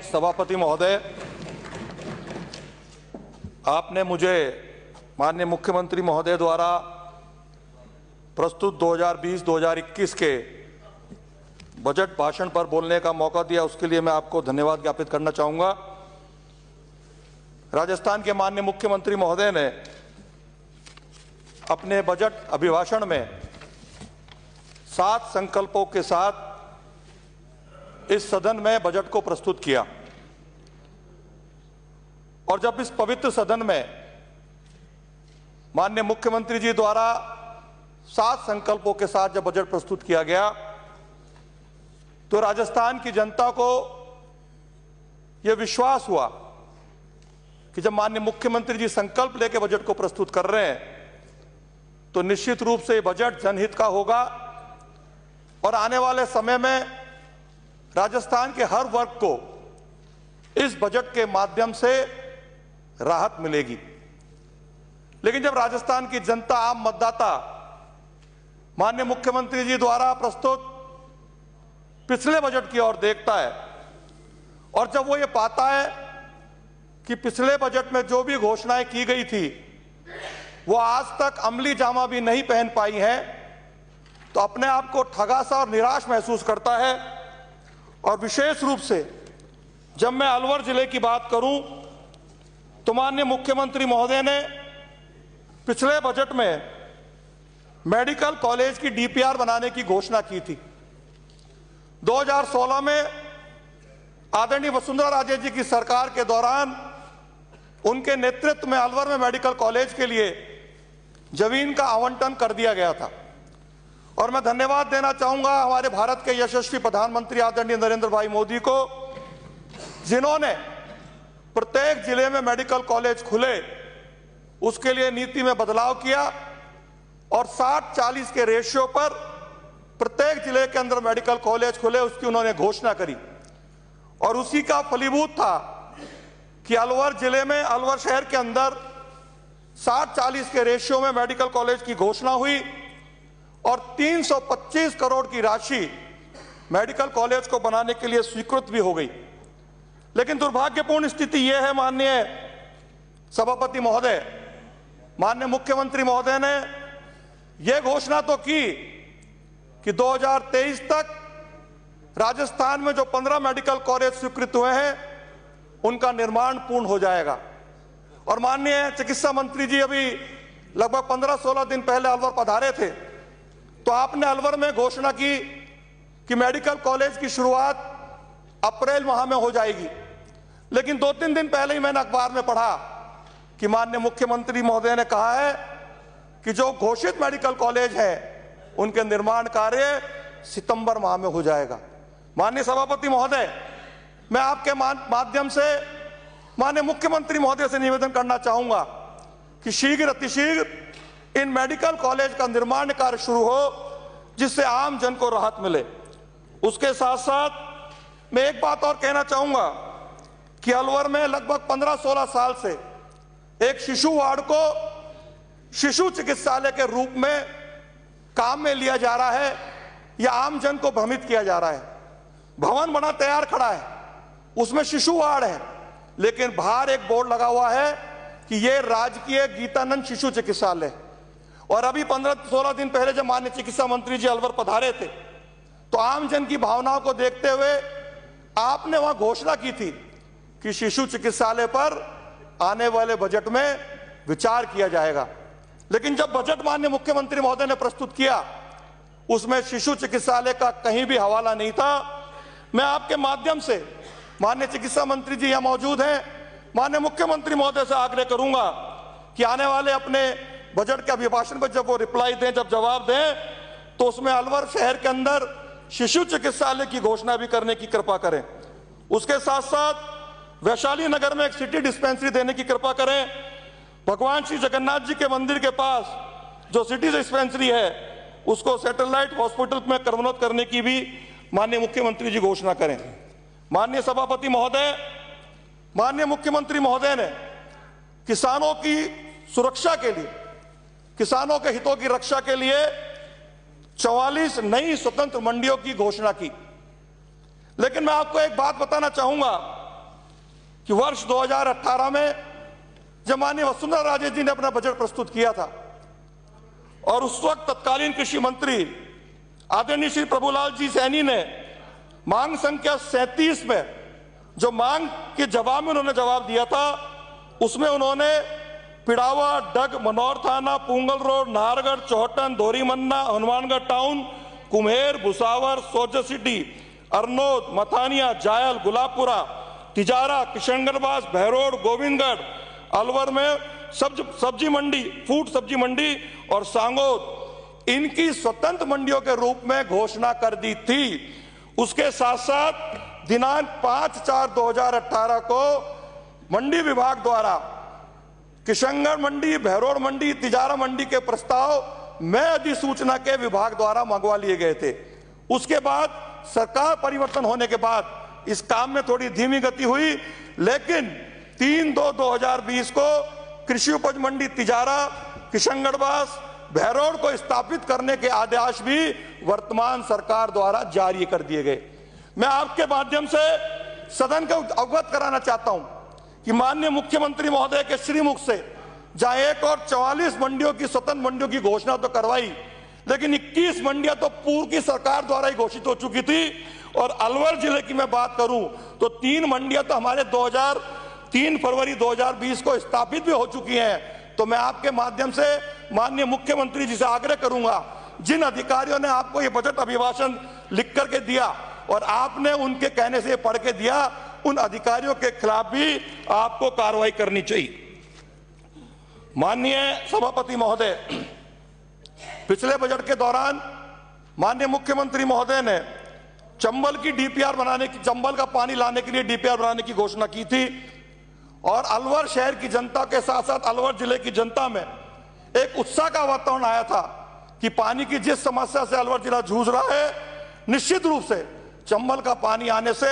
सभापति महोदय, आपने मुझे माननीय मुख्यमंत्री महोदय द्वारा प्रस्तुत 2020-2021 के बजट भाषण पर बोलने का मौका दिया, उसके लिए मैं आपको धन्यवाद ज्ञापित करना चाहूंगा। राजस्थान के माननीय मुख्यमंत्री महोदय ने अपने बजट अभिभाषण में 7 संकल्पों के साथ इस सदन में बजट को प्रस्तुत किया और जब इस पवित्र सदन में माननीय मुख्यमंत्री जी द्वारा 7 संकल्पों के साथ जब बजट प्रस्तुत किया गया तो राजस्थान की जनता को यह विश्वास हुआ कि जब माननीय मुख्यमंत्री जी संकल्प लेकर बजट को प्रस्तुत कर रहे हैं तो निश्चित रूप से यह बजट जनहित का होगा और आने वाले समय में राजस्थान के हर वर्ग को इस बजट के माध्यम से राहत मिलेगी। लेकिन जब राजस्थान की जनता, आम मतदाता माननीय मुख्यमंत्री जी द्वारा प्रस्तुत पिछले बजट की ओर देखता है और जब वो ये पाता है कि पिछले बजट में जो भी घोषणाएं की गई थी वो आज तक अमली जामा भी नहीं पहन पाई हैं, तो अपने आप को ठगा सा और निराश महसूस करता है। और विशेष रूप से जब मैं अलवर जिले की बात करूं तो माननीय मुख्यमंत्री महोदय ने पिछले बजट में मेडिकल कॉलेज की डीपीआर बनाने की घोषणा की थी। 2016 में आदरणीय वसुंधरा राजे जी की सरकार के दौरान उनके नेतृत्व में अलवर में मेडिकल कॉलेज के लिए जमीन का आवंटन कर दिया गया था और मैं धन्यवाद देना चाहूंगा हमारे भारत के यशस्वी प्रधानमंत्री आदरणीय नरेंद्र भाई मोदी को, जिन्होंने प्रत्येक जिले में मेडिकल कॉलेज खुले उसके लिए नीति में बदलाव किया और 60-40 के रेशियो पर प्रत्येक जिले के अंदर मेडिकल कॉलेज खुले, उसकी उन्होंने घोषणा करी और उसी का फलीभूत था कि अलवर जिले में, अलवर शहर के अंदर 60-40 के रेशियो में मेडिकल कॉलेज की घोषणा हुई और 325 करोड़ की राशि मेडिकल कॉलेज को बनाने के लिए स्वीकृत भी हो गई। लेकिन दुर्भाग्यपूर्ण स्थिति यह है माननीय सभापति महोदय, माननीय मुख्यमंत्री महोदय ने यह घोषणा तो की कि 2023 तक राजस्थान में जो 15 मेडिकल कॉलेज स्वीकृत हुए हैं उनका निर्माण पूर्ण हो जाएगा। और माननीय चिकित्सा मंत्री जी अभी लगभग 15-16 दिन पहले अलवर पधारे थे तो आपने अलवर में घोषणा की कि मेडिकल कॉलेज की शुरुआत अप्रैल माह में हो जाएगी। लेकिन 2-3 दिन पहले ही मैंने अखबार में पढ़ा कि माननीय मुख्यमंत्री महोदय ने कहा है कि जो घोषित मेडिकल कॉलेज है उनके निर्माण कार्य सितंबर माह में हो जाएगा। माननीय सभापति महोदय, मैं आपके माध्यम से माननीय मुख्यमंत्री महोदय से निवेदन करना चाहूंगा कि शीघ्र अतिशीघ्र इन मेडिकल कॉलेज का निर्माण कार्य शुरू हो जिससे आम जन को राहत मिले। उसके साथ साथ मैं एक बात और कहना चाहूंगा कि अलवर में लगभग 15-16 साल से एक शिशु वार्ड को शिशु चिकित्सालय के रूप में काम में लिया जा रहा है या आम जन को भ्रमित किया जा रहा है। भवन बना तैयार खड़ा है, उसमें शिशु वार्ड है, लेकिन बाहर एक बोर्ड लगा हुआ है कि यह राजकीय गीतानंद शिशु चिकित्सालय। और अभी 15-16 दिन पहले जब माननीय चिकित्सा मंत्री जी अलवर पधारे थे तो आम जन की भावनाओं को देखते हुए आपने वहां घोषणा की थी कि शिशु चिकित्सालय पर आने वाले बजट में विचार किया जाएगा। लेकिन जब बजट माननीय मुख्यमंत्री महोदय ने प्रस्तुत किया उसमें शिशु चिकित्सालय का कहीं भी हवाला नहीं था। मैं आपके माध्यम से माननीय चिकित्सा मंत्री जी यहां मौजूद हैं, माननीय मुख्यमंत्री महोदय से आग्रह करूंगा कि आने वाले अपने बजट के अभिभाषण पर जब वो रिप्लाई दें, जब जवाब दें, तो उसमें अलवर शहर के अंदर शिशु चिकित्सालय की घोषणा भी करने की कृपा करें। उसके साथ साथ वैशाली नगर में एक सिटी डिस्पेंसरी देने की कृपा करें। भगवान श्री जगन्नाथ जी के मंदिर के पास जो सिटी डिस्पेंसरी है उसको सैटेलाइट हॉस्पिटल में कर्मोन्नत करने की भी माननीय मुख्यमंत्री जी घोषणा करें। माननीय सभापति महोदय, माननीय मुख्यमंत्री महोदय ने किसानों की सुरक्षा के लिए, किसानों के हितों की रक्षा के लिए 44 नई स्वतंत्र मंडियों की घोषणा की। लेकिन मैं आपको एक बात बताना चाहूंगा कि वर्ष 2018 में जब माननीय वसुंधरा राजे जी ने अपना बजट प्रस्तुत किया था और उस वक्त तत्कालीन कृषि मंत्री आदरणीय श्री प्रभुलाल जी सैनी ने मांग संख्या 37 में जो मांग के जवाब में उन्होंने जवाब दिया था, उसमें उन्होंने पिड़ावा, डग, मनौर थाना, Pugal road, Nahargarh, Chohtan, Dhorimanna, Hanumangarh town, Kumher, Bhusawar, Sojat city, Arnod, Mathania, जायल, गुलाबपुरा, तिजारा, किशनगढ़, बहरोड, गोविंदगढ़, अलवर में सब्जी मंडी, फूड सब्जी मंडी और सांगोद, इनकी स्वतंत्र मंडियों के रूप में घोषणा कर दी थी। उसके साथ साथ दिनांक 5/4/2018 को मंडी विभाग द्वारा किशनगढ़ मंडी, बहरोड मंडी, तिजारा मंडी के प्रस्ताव में अधिसूचना के विभाग द्वारा मंगवा लिए गए थे। उसके बाद सरकार परिवर्तन होने के बाद इस काम में थोड़ी धीमी गति हुई, लेकिन 3/2/2020 को कृषि उपज मंडी तिजारा, किशनगढ़, बहरोड को स्थापित करने के आदेश भी वर्तमान सरकार द्वारा जारी कर दिए गए। मैं आपके माध्यम से सदन को अवगत कराना चाहता हूं कि माननीय मुख्यमंत्री महोदय के श्रीमुख से जहां एक और 44 मंडियों की स्वतंत्र मंडियों की घोषणा तो करवाई, लेकिन 21 मंडियां तो पूर्व की सरकार द्वारा ही घोषित हो चुकी थी। और अलवर जिले की मैं बात करूं तो 3 मंडियां तो हमारे 3 फरवरी 2020 को स्थापित भी हो चुकी हैं। तो मैं आपके माध्यम से माननीय मुख्यमंत्री जी से आग्रह करूंगा, जिन अधिकारियों ने आपको ये बजट अभिभाषण लिख करके दिया और आपने उनके कहने से पढ़ के दिया, उन अधिकारियों के खिलाफ भी आपको कार्रवाई करनी चाहिए। माननीय सभापति महोदय, पिछले बजट के दौरान माननीय मुख्यमंत्री महोदय ने चंबल का पानी लाने के लिए डीपीआर बनाने की घोषणा की थी और अलवर शहर की जनता के साथ साथ अलवर जिले की जनता में एक उत्साह का वातावरण आया था कि पानी की जिस समस्या से अलवर जिला जूझ रहा है, निश्चित रूप से चंबल का पानी आने से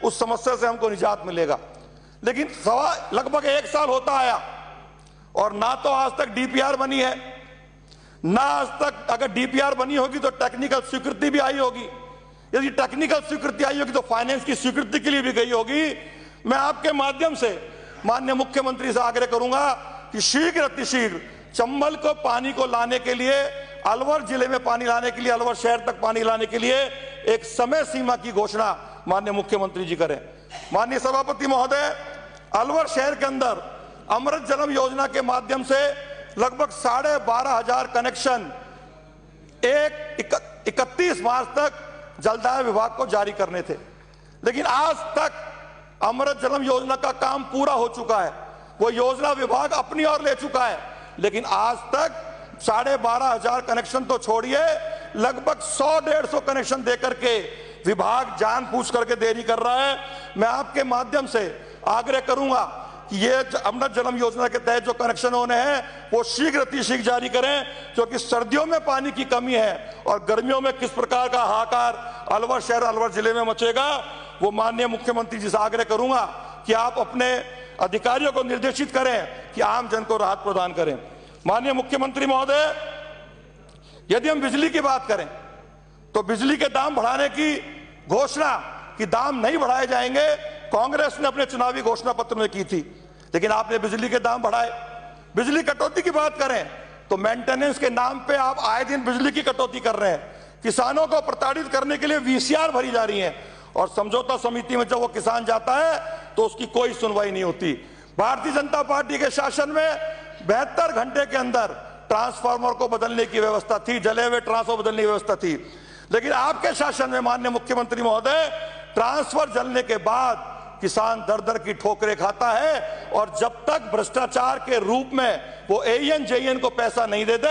उस समस्या से हमको निजात मिलेगा। लेकिन लगभग 1 साल होता आया और ना तो आज तक डीपीआर बनी है, ना आज तक अगर डीपीआर बनी होगी तो टेक्निकल स्वीकृति भी आई होगी। यदि टेक्निकल स्वीकृति आई होगी तो फाइनेंस की स्वीकृति के लिए भी गई होगी। मैं आपके माध्यम से माननीय मुख्यमंत्री से आग्रह करूंगा कि शीघ्र अतिशीघ्र चंबल को पानी को लाने के लिए, अलवर जिले में पानी लाने के लिए, अलवर शहर तक पानी लाने के लिए एक समय सीमा की घोषणा माननीय मुख्यमंत्री जी करें। माननीय सभापति महोदय, अलवर शहर के अंदर अमृत जलम योजना के माध्यम से लगभग 12,500 कनेक्शन 31 मार्च तक जलदाय विभाग को जारी करने थे, लेकिन आज तक अमृत जलम योजना का काम पूरा हो चुका है। वो योजना विभाग अपनी ओर ले चुका है, लेकिन आज तक 12,500 कनेक्शन तो छोड़िए, लगभग 100-150 कनेक्शन देकर के विभाग जानबूझ करके देरी कर रहा है। मैं आपके माध्यम से आग्रह करूंगा कि ये अमृत जलम योजना के तहत जो कनेक्शन होने हैं वो शीघ्र अतिशीघ्र जारी करें, क्योंकि सर्दियों में पानी की कमी है और गर्मियों में किस प्रकार का हाहाकार अलवर शहर, अलवर जिले में मचेगा, वो माननीय मुख्यमंत्री जी से आग्रह करूंगा कि आप अपने अधिकारियों को निर्देशित करें कि आम जन को राहत प्रदान करें। माननीय मुख्यमंत्री महोदय, यदि हम बिजली की बात करें तो बिजली के दाम बढ़ाने की घोषणा कि दाम नहीं बढ़ाए जाएंगे कांग्रेस ने अपने चुनावी घोषणा पत्र में की थी, लेकिन आपने बिजली के दाम बढ़ाए। बिजली कटौती की बात करें तो मेंटेनेंस के नाम पे आप आए दिन बिजली की कटौती कर रहे हैं। किसानों को प्रताड़ित करने के लिए वीसीआर भरी जा रही है और समझौता समिति में जब वो किसान जाता है तो उसकी कोई सुनवाई नहीं होती। भारतीय जनता पार्टी के शासन में 72 घंटे के अंदर ट्रांसफार्मर को बदलने की व्यवस्था थी, जले हुए ट्रांसफार्मर बदलने की व्यवस्था थी, लेकिन आपके शासन में माननीय मुख्यमंत्री महोदय ट्रांसफर जलने के बाद किसान दर दर की ठोकरें खाता है और जब तक भ्रष्टाचार के रूप में वो एएन जेएन को पैसा नहीं देते,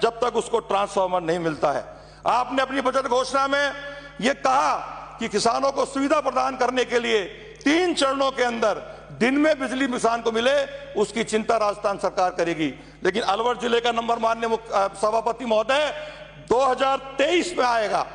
जब तक उसको ट्रांसफार्मर नहीं मिलता है। आपने अपनी बजट घोषणा में यह कहा कि किसानों को सुविधा प्रदान करने के लिए 3 चरणों के अंदर दिन में बिजली किसान को मिले, उसकी चिंता राजस्थान सरकार करेगी। लेकिन अलवर जिले का नंबर माननीय सभापति महोदय 2023 में आएगा।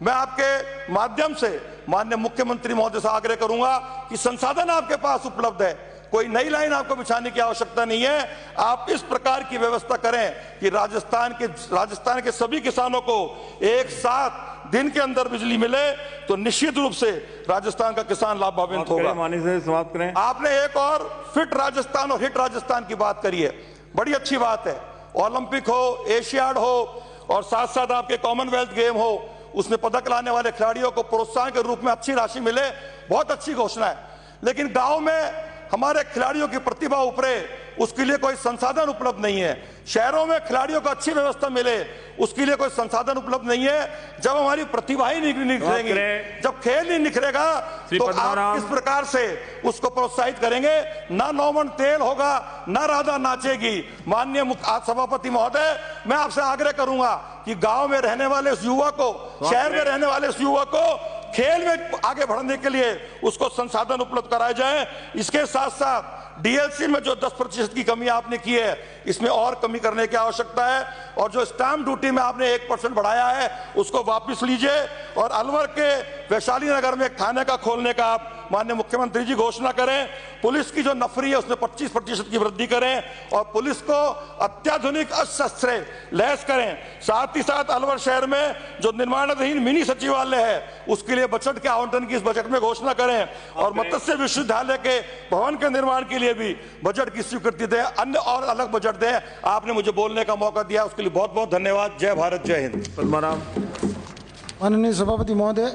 मैं आपके माध्यम से माननीय मुख्यमंत्री महोदय से आग्रह करूंगा कि संसाधन आपके पास उपलब्ध है, कोई नई लाइन आपको बिछाने की आवश्यकता नहीं है। आप इस प्रकार की व्यवस्था करें कि राजस्थान के सभी किसानों को एक साथ दिन के अंदर बिजली मिले तो निश्चित रूप से राजस्थान का किसान लाभान्वित होगा। माननीय से समाप्त करें। आपने एक और फिट राजस्थान और हिट राजस्थान की बात करी है, बड़ी अच्छी बात है। ओलंपिक हो, एशियाड हो और साथ साथ आपके कॉमनवेल्थ गेम हो, उसमें पदक लाने वाले खिलाड़ियों को प्रोत्साहन के रूप में अच्छी राशि मिले, बहुत अच्छी घोषणा है। लेकिन गांव में हमारे खिलाड़ियों की प्रतिभा उभरे, उसके लिए कोई संसाधन उपलब्ध नहीं है। शहरों में खिलाड़ियों को अच्छी व्यवस्था मिले, उसके लिए कोई संसाधन उपलब्ध नहीं है। जब हमारी प्रतिभा ही नहीं निखरेगी, जब खेल नहीं निखरेगा, तो आप किस प्रकार से उसको प्रोत्साहित करेंगे? ना नौमन तेल होगा, ना राधा नाचेगी। माननीय सभापति महोदय, मैं आपसे आग्रह करूंगा कि गांव में रहने वाले इस युवा को, शहर में रहने वाले इस युवा को खेल में आगे बढ़ने के लिए उसको संसाधन उपलब्ध कराए जाए। इसके साथ साथ डीएलसी में जो 10% की कमी आपने की है, इसमें और कमी करने की आवश्यकता है। और जो स्टाम्प ड्यूटी में आपने 1% बढ़ाया है, उसको वापस लीजिए और अलवर के वैशाली नगर में एक थाने का खोलने का आप माननीय मुख्यमंत्री जी घोषणा करें। पुलिस की जो नफरी है उसमें 25% की वृद्धि करें और पुलिस को अत्याधुनिक अस्त्र लैस करें। साथ ही साथ अलवर शहर में जो निर्माणाधीन मिनी सचिवालय है, उसके लिए बजट के आवंटन की इस बजट में घोषणा करें और मत्स्य विश्वविद्यालय के भवन के निर्माण के लिए भी बजट की स्वीकृति दें, अन्य और अलग बजट दें। आपने मुझे बोलने का मौका दिया, उसके लिए बहुत बहुत धन्यवाद। जय भारत, जय हिंद। माननीय सभापति महोदय,